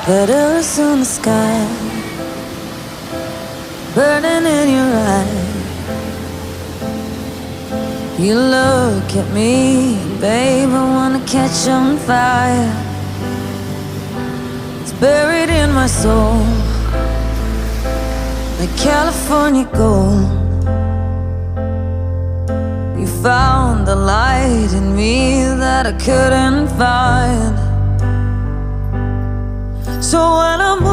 Letters on the sky, burning in your eyes. You look at me, babe, I wanna catch on fire. It's buried in my soul, like California gold. You found the light in me that I couldn't find. So when I'm